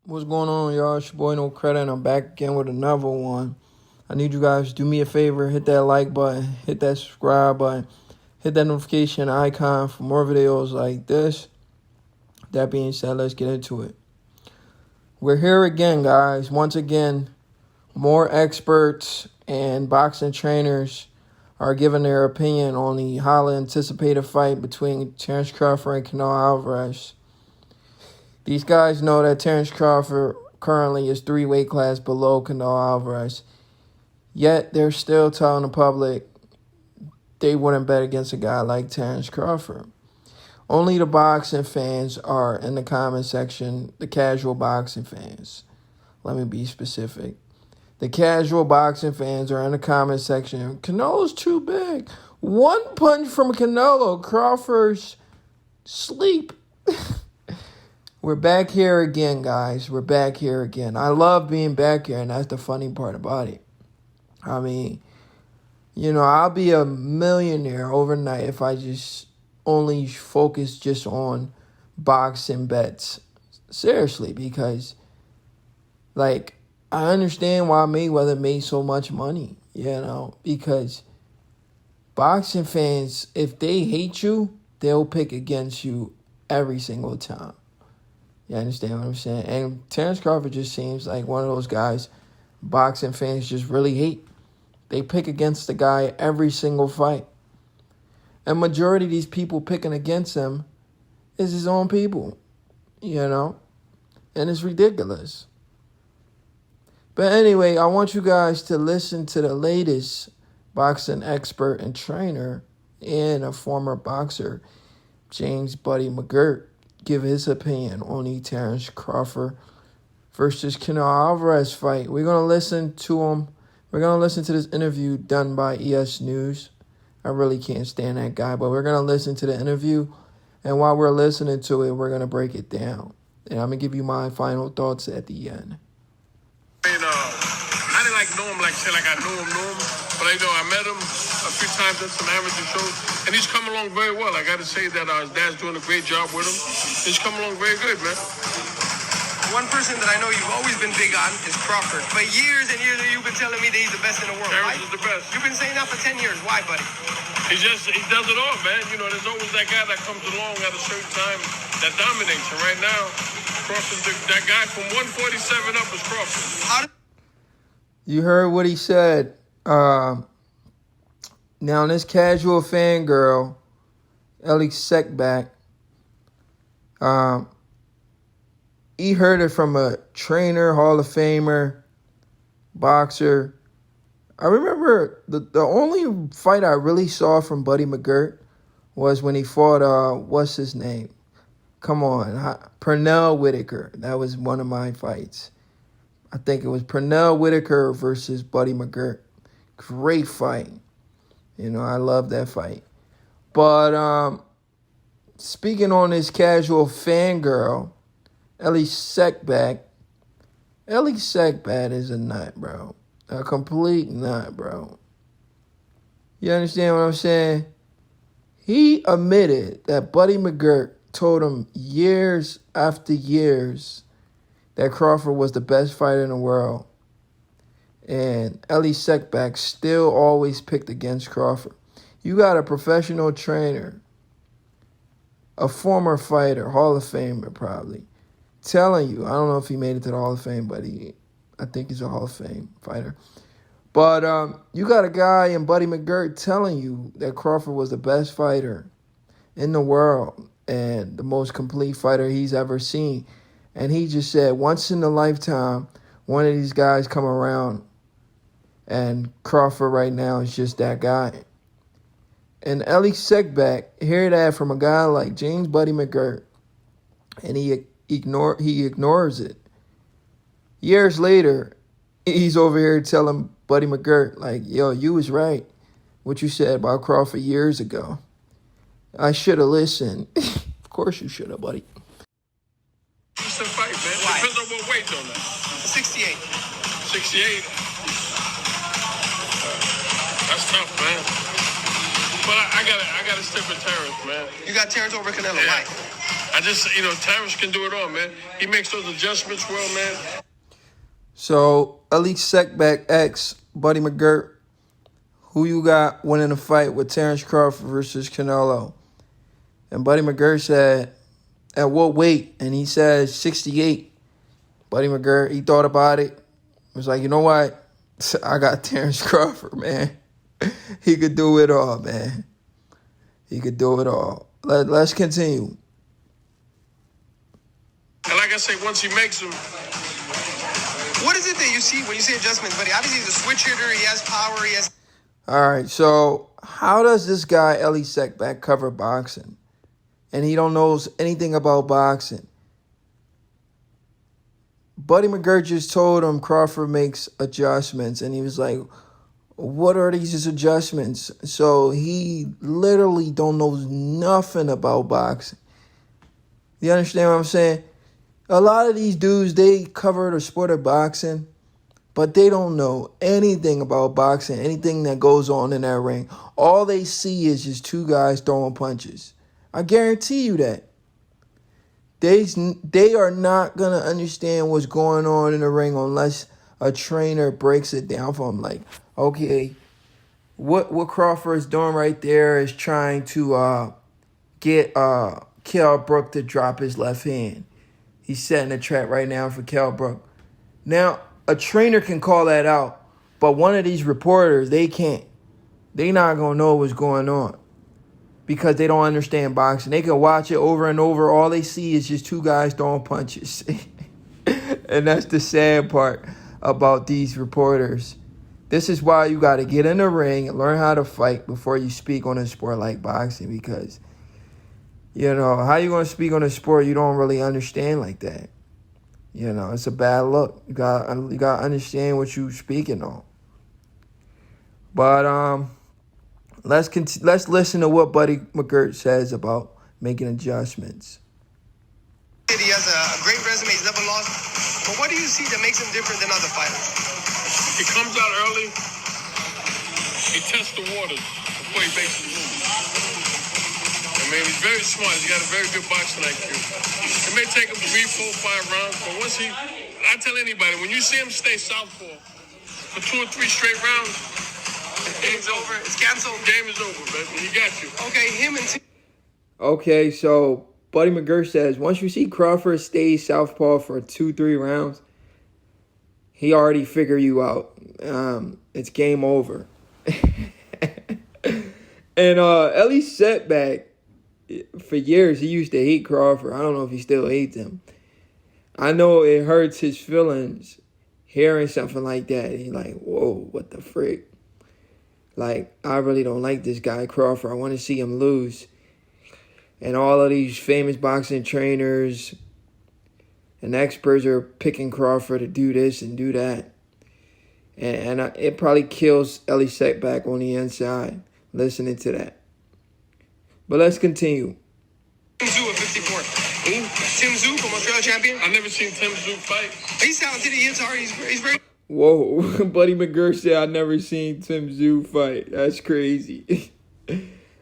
What's going on, y'all? It's your boy No Credit, and I'm back again with another one. I need you guys to do me a favor, hit that like button, hit that subscribe button, hit that notification icon for more videos like this. That being said, let's get into it. We're here again, guys. Once again, more experts and boxing trainers are giving their opinion on the highly anticipated fight between Terence Crawford and Canelo Alvarez. These guys know that Terence Crawford currently is 3 weight class below Canelo Alvarez. Yet they're still telling the public they wouldn't bet against a guy like Terence Crawford. Only the boxing fans are in the comment section, the casual boxing fans. Let me be specific. The casual boxing fans are in the comment section. Canelo's too big. One punch from Canelo, Crawford's sleep. We're back here again, guys. We're back here again. I love being back here, and that's the funny part about it. I mean, I'll be a millionaire overnight if I just only focus just on boxing bets. Seriously, because, I understand why Mayweather made so much money, because boxing fans, if they hate you, they'll pick against you every single time. You understand what I'm saying? And Terence Crawford just seems like one of those guys boxing fans just really hate. They pick against the guy every single fight. And majority of these people picking against him is his own people, And it's ridiculous. But anyway, I want you guys to listen to the latest boxing expert and trainer and a former boxer, James Buddy McGirt, give his opinion on the Terence Crawford versus Canelo Alvarez fight. We're going to listen to him. We're going to listen to this interview done by ES News. I really can't stand that guy, but we're going to listen to the interview. And while we're listening to it, we're going to break it down. And I'm going to give you my final thoughts at the end. I didn't know him like I knew him. But I met him a few times at some amateur shows, and he's come along very well. I got to say that his dad's doing a great job with him. He's come along very good, man. One person that I know you've always been big on is Crawford. For years and years, you've been telling me that he's the best in the world. Terence is the best. You've been saying that for 10 years. Why, buddy? He does it all, man. There's always that guy that comes along at a certain time that dominates. And right now, Crawford's that guy from 147 up is Crawford. You heard what he said. Now, this casual fangirl, Ellie Seckback, he heard it from a trainer, Hall of Famer, boxer. I remember the only fight I really saw from Buddy McGirt was when he fought, what's his name? Come on, Pernell Whitaker. That was one of my fights. I think it was Pernell Whitaker versus Buddy McGirt. Great fight. I love that fight. But speaking on this casual fangirl, Ellie Seckback is a nut, bro. A complete nut, bro. You understand what I'm saying? He admitted that Buddy McGirt told him years after years that Crawford was the best fighter in the world. And Ellie Seckback still always picked against Crawford. You got a professional trainer, a former fighter, Hall of Famer probably, telling you, I don't know if he made it to the Hall of Fame, but I think he's a Hall of Fame fighter. But you got a guy in Buddy McGirt telling you that Crawford was the best fighter in the world and the most complete fighter he's ever seen. And he just said, once in a lifetime, one of these guys come around, and Crawford right now is just that guy. And Ellie Seckback, hear that from a guy like James Buddy McGirt, and he ignores it. Years later, he's over here telling Buddy McGirt, yo, you was right, what you said about Crawford years ago. I should have listened. Of course you should have, buddy. It's a fight, man. Why? Depends on what weight, though. 68. 68. That's tough, man. But I gotta stick with Terence, man. You got Terence over Canelo. Yeah. Why? Terence can do it all, man. He makes those adjustments well, man. So, Ellie Setback X, Buddy McGirt, who you got winning the fight with Terence Crawford versus Canelo? And Buddy McGirt said, at what weight? And he said 68. Buddy McGirt, he thought about it. Was like, you know what? I got Terence Crawford, man. He could do it all, man. He could do it all. Let's continue. And like I say, once he makes them, What is it that you see when you say adjustments, buddy? Obviously, he's a switch hitter. He has power. He has. All right, so how does this guy, Ellie Setback, cover boxing? And he don't knows anything about boxing. Buddy McGirt just told him Crawford makes adjustments, and he was like, what are these adjustments? So he literally don't know nothing about boxing. You understand what I'm saying? A lot of these dudes, they cover the sport of boxing, but they don't know anything about boxing, anything that goes on in that ring. All they see is just two guys throwing punches. I guarantee you that. They are not going to understand what's going on in the ring unless a trainer breaks it down for them. Like, okay, what Crawford is doing right there is trying to get Kell Brook to drop his left hand. He's setting a trap right now for Kell Brook. Now, a trainer can call that out, but one of these reporters, they can't. They not going to know what's going on because they don't understand boxing. They can watch it over and over. All they see is just two guys throwing punches. And that's the sad part about these reporters. This is why you got to get in the ring and learn how to fight before you speak on a sport like boxing, because, you know, how you going to speak on a sport you don't really understand like that? You know, it's a bad look. You got to understand what you're speaking on. But let's listen to what Buddy McGirt says about making adjustments. He has a great resume. He's never lost. But what do you see that makes him different than other fighters? he comes out early. He tests the waters before he makes his move. I mean, he's very smart. He's got a very good boxing IQ. It may take him 3, 4, 5 rounds, but once I tell anybody, when you see him stay southpaw for 2 or 3 straight rounds, Game's over. It's canceled. Game is over, man. He got you. Okay, him and Okay, so Buddy McGirt says once you see Crawford stay southpaw for 2-3 rounds, he already figured you out. It's game over. And Ellie Setback, for years, he used to hate Crawford. I don't know if he still hates him. I know it hurts his feelings hearing something like that. He's like, whoa, what the frick? Like, I really don't like this guy, Crawford. I want to see him lose. And all of these famous boxing trainers and experts are picking Crawford to do this and do that. And it probably kills Ellie Setback on the inside, listening to that. But let's continue. Tim Tszyu at 54. Who? Tim Tszyu from Australia champion. I never seen Tim Tszyu fight. He's talented. He hits hard. He's very. Whoa, Buddy McGirt said I never seen Tim Tszyu fight. That's crazy.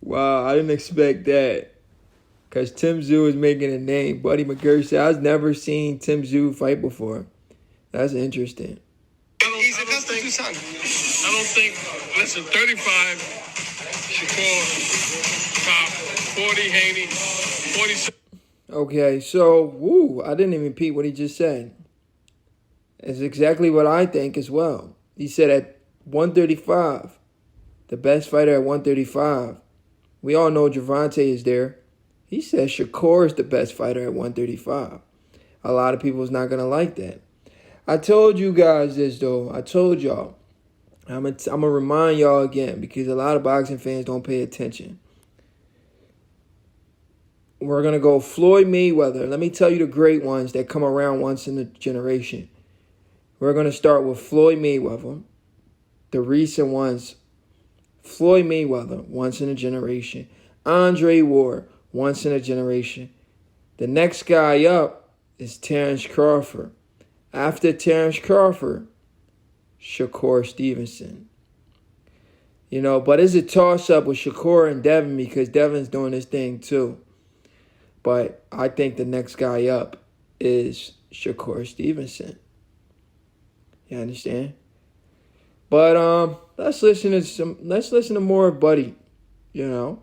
Wow, I didn't expect that. Because Tim Tszyu is making a name. Buddy McGirt said I've never seen Tim Tszyu fight before. That's interesting. He's accustomed to sun. I don't think, listen, 35, Shakur, top, 40, Haney, 47. Okay, so, I didn't even repeat what he just said. It's exactly what I think as well. He said at 135, the best fighter at 135. We all know Gervonta is there. He said Shakur is the best fighter at 135. A lot of people is not going to like that. I told you guys this, though. I told y'all. I'm going to remind y'all again because a lot of boxing fans don't pay attention. We're going to go Floyd Mayweather. Let me tell you the great ones that come around once in a generation. We're going to start with Floyd Mayweather. The recent ones. Floyd Mayweather, once in a generation. Andre Ward, once in a generation. The next guy up is Terence Crawford. After Terence Crawford, Shakur Stevenson. You know, but it's a toss-up with Shakur and Devin because Devin's doing his thing too. But I think the next guy up is Shakur Stevenson. You understand? But let's listen to more of Buddy, you know.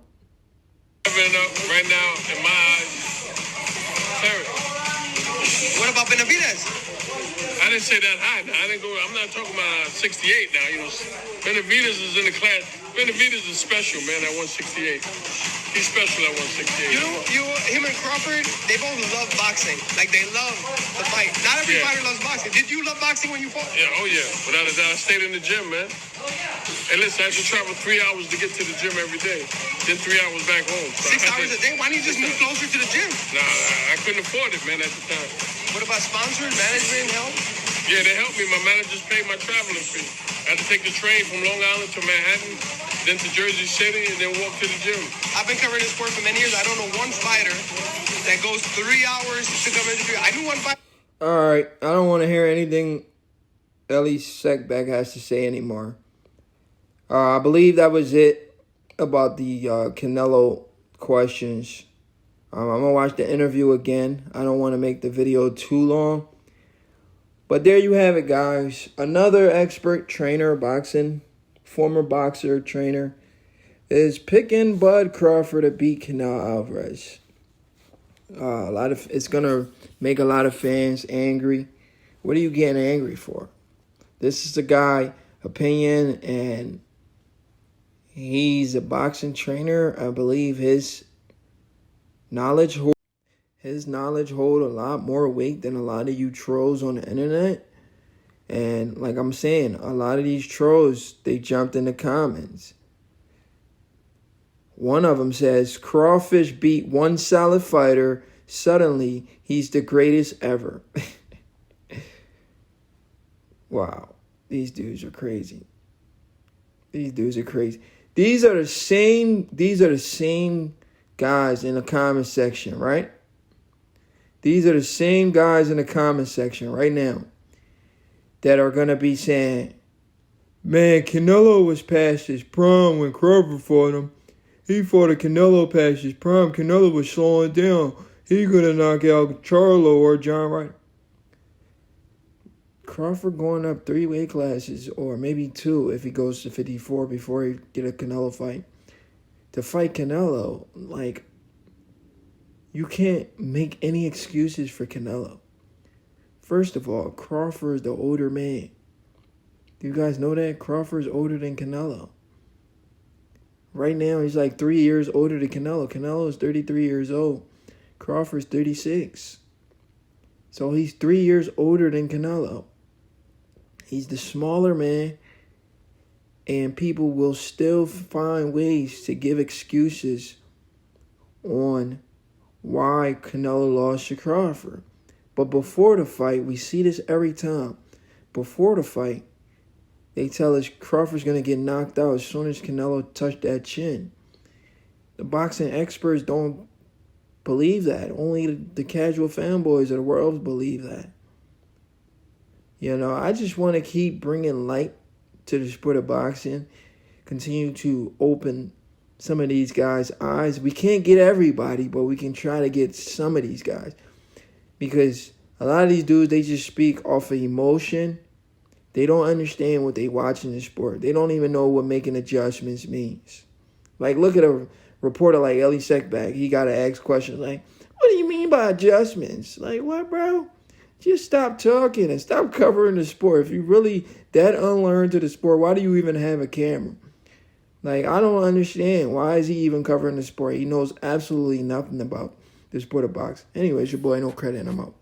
Right now, in my eyes, Terence. What about Benavidez? I didn't say that high. Now. I'm not talking about 68 now. Benavidez is in the class. Benavidez is special, man. At 168, he's special at 168. Him and Crawford, they both love boxing. Like they love the fight. Not every fighter loves boxing. Did you love boxing when you fought? Yeah. Oh yeah. Without a doubt, I stayed in the gym, man. And listen, I had to travel 3 hours to get to the gym every day. Then 3 hours back home. So 6 hours a day? Why didn't you just move closer to the gym? Nah, I couldn't afford it, man, at the time. What about sponsors, management, help? Yeah, they helped me. My managers paid my traveling fee. I had to take the train from Long Island to Manhattan, then to Jersey City, and then walk to the gym. I've been covering this sport for many years. I don't know one fighter that goes 3 hours to cover the field. I knew one fighter. All right, I don't want to hear anything Ellie Seckbach has to say anymore. I believe that was it about the Canelo questions. I'm going to watch the interview again. I don't want to make the video too long. But there you have it, guys. Another expert trainer, boxing, former boxer, trainer, is picking Bud Crawford to beat Canelo Alvarez. It's going to make a lot of fans angry. What are you getting angry for? This is the guy, opinion, and he's a boxing trainer. I believe his knowledge hold a lot more weight than a lot of you trolls on the internet. And like I'm saying, a lot of these trolls, they jumped in the comments. One of them says, Crawfish beat one solid fighter. Suddenly, he's the greatest ever. Wow. These dudes are crazy. These are the same guys in the comment section, right? These are the same guys in the comment section right now that are going to be saying, man, Canelo was past his prime when Crawford fought him. He fought a Canelo past his prime. Canelo was slowing down. He could have knocked out Charlo or John Ryder. Crawford going up 3 weight classes, or maybe 2 if he goes to 54 before he get a Canelo fight. To fight Canelo, like, you can't make any excuses for Canelo. First of all, Crawford is the older man. Do you guys know that? Crawford's older than Canelo. Right now, he's like 3 years older than Canelo. Canelo is 33 years old. Crawford's 36. So he's 3 years older than Canelo. He's the smaller man, and people will still find ways to give excuses on why Canelo lost to Crawford. But before the fight, we see this every time. Before the fight, they tell us Crawford's going to get knocked out as soon as Canelo touched that chin. The boxing experts don't believe that. Only the casual fanboys of the world believe that. You know, I just want to keep bringing light to the sport of boxing. Continue to open some of these guys' eyes. We can't get everybody, but we can try to get some of these guys. Because a lot of these dudes, they just speak off of emotion. They don't understand what they watch in the sport. They don't even know what making adjustments means. Like, look at a reporter like Ellie Seckbach. He got to ask questions like, what do you mean by adjustments? Like, what, bro? Just stop talking and stop covering the sport. If you're really that unlearned to the sport, why do you even have a camera? Like, I don't understand. Why is he even covering the sport? He knows absolutely nothing about the sport of boxing. Anyways, your boy No Credit, and I'm out.